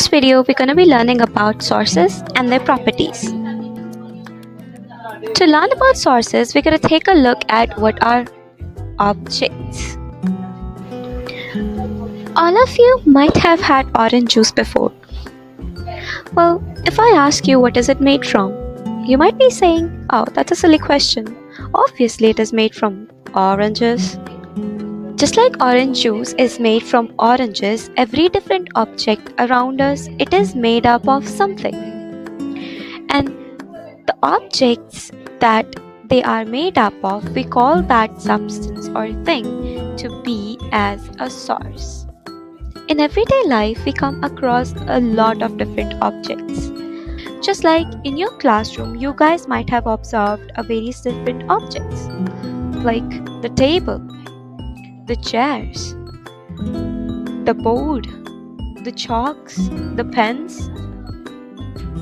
this video, we're going to be learning about sources and their properties. To learn about sources, we're going to take a look at what are objects. All of you might have had orange juice before. Well, if I ask you what is it made from, you might be saying, oh, that's a silly question. Obviously, it is made from oranges. Just like orange juice is made from oranges, every different object around us, it is made up of something. And the objects that they are made up of, we call that substance or thing to be as a source. In everyday life, we come across a lot of different objects. Just like in your classroom, you guys might have observed various different objects, like the table, the chairs, the board, the chalks, the pens,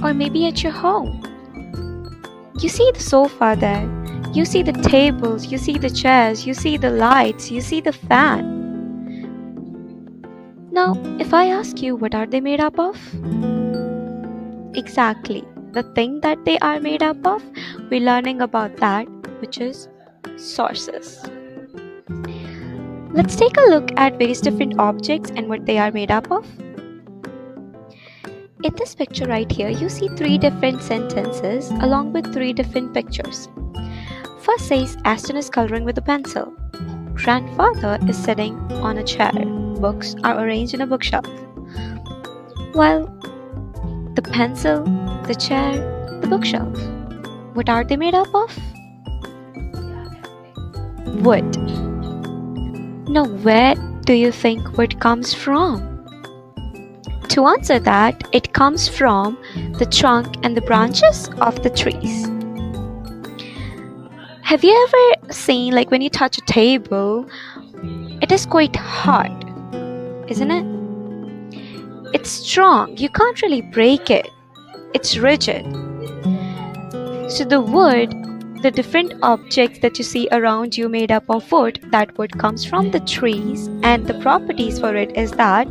or maybe at your home. You see the sofa there, you see the tables, you see the chairs, you see the lights, you see the fan. Now, if I ask you what are they made up of? Exactly, the thing that they are made up of, we're learning about that, which is sources. Let's take a look at various different objects and what they are made up of. In this picture right here, you see 3 different sentences along with 3 different pictures. First says, Aston is coloring with a pencil. Grandfather is sitting on a chair. Books are arranged in a bookshelf. While the pencil, the chair, the bookshelf, what are they made up of? Wood. Now, where do you think wood comes from? To answer that, it comes from the trunk and the branches of the trees. Have you ever seen, like when you touch a table, it is quite hard, isn't it? It's strong, you can't really break it. It's rigid. So the wood, the different objects that you see around you made up of wood, that wood comes from the trees, and the properties for it is that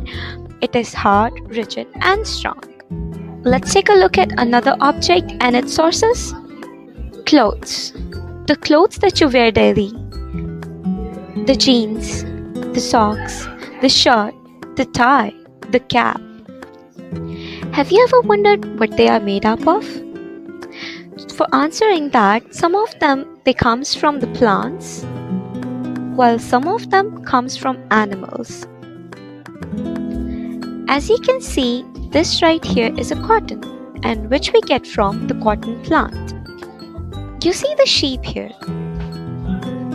it is hard, rigid, and strong. Let's take a look at another object and its sources. Clothes. The clothes that you wear daily. The jeans, the socks, the shirt, the tie, the cap. Have you ever wondered what they are made up of? For answering that, some of them they comes from the plants, while some of them comes from animals. As you can see, this right here is a cotton, and which we get from the cotton plant. You see the sheep here.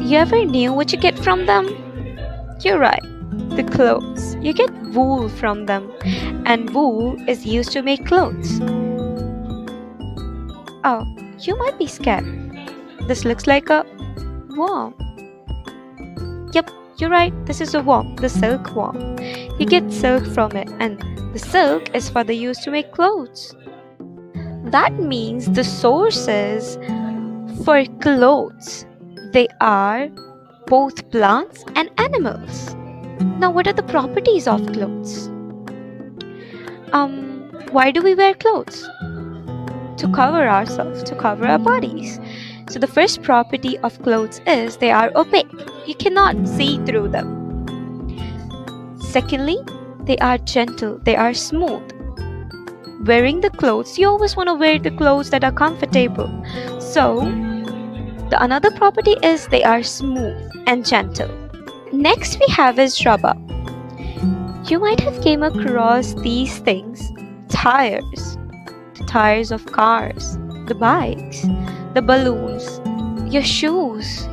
You ever knew what you get from them? You're right, the clothes. You get wool from them, and wool is used to make clothes. Oh, you might be scared. This looks like a worm. Yep, you're right, this is a worm, the silkworm. You get silk from it, and the silk is for the use to make clothes. That means the sources for clothes, they are both plants and animals. Now, what are the properties of clothes? Why do we wear clothes? To cover ourselves, to cover our bodies. So the first property of clothes is they are opaque. You cannot see through them. Secondly, they are gentle, they are smooth. Wearing the clothes, you always want to wear the clothes that are comfortable. So, the another property is they are smooth and gentle. Next we have is rubber. You might have came across these things, tires. The tires of cars, the bikes, the balloons, your shoes,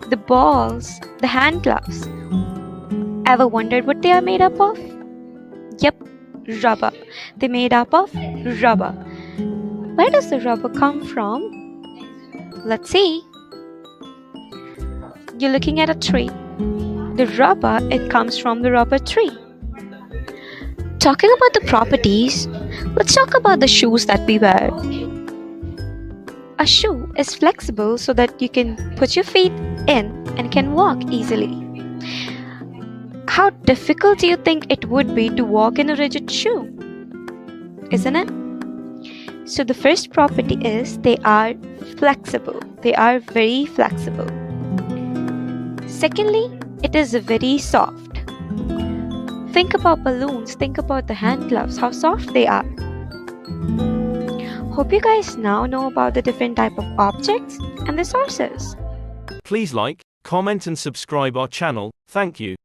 the balls, the hand gloves. Ever wondered what they are made up of? Yep, rubber. They're made up of rubber. Where does the rubber come from? Let's see. You're looking at a tree. The rubber, it comes from the rubber tree. Talking about the properties, let's talk about the shoes that we wear. A shoe is flexible so that you can put your feet in and can walk easily. how difficult do you think it would be to walk in a rigid shoe? Isn't it? So the first property is they are flexible. They are very flexible. Secondly, it is very soft. Think about balloons, think about the hand gloves, how soft they are. Hope you guys now know about the different type of objects and the sources. Please like, comment and subscribe our channel. Thank you.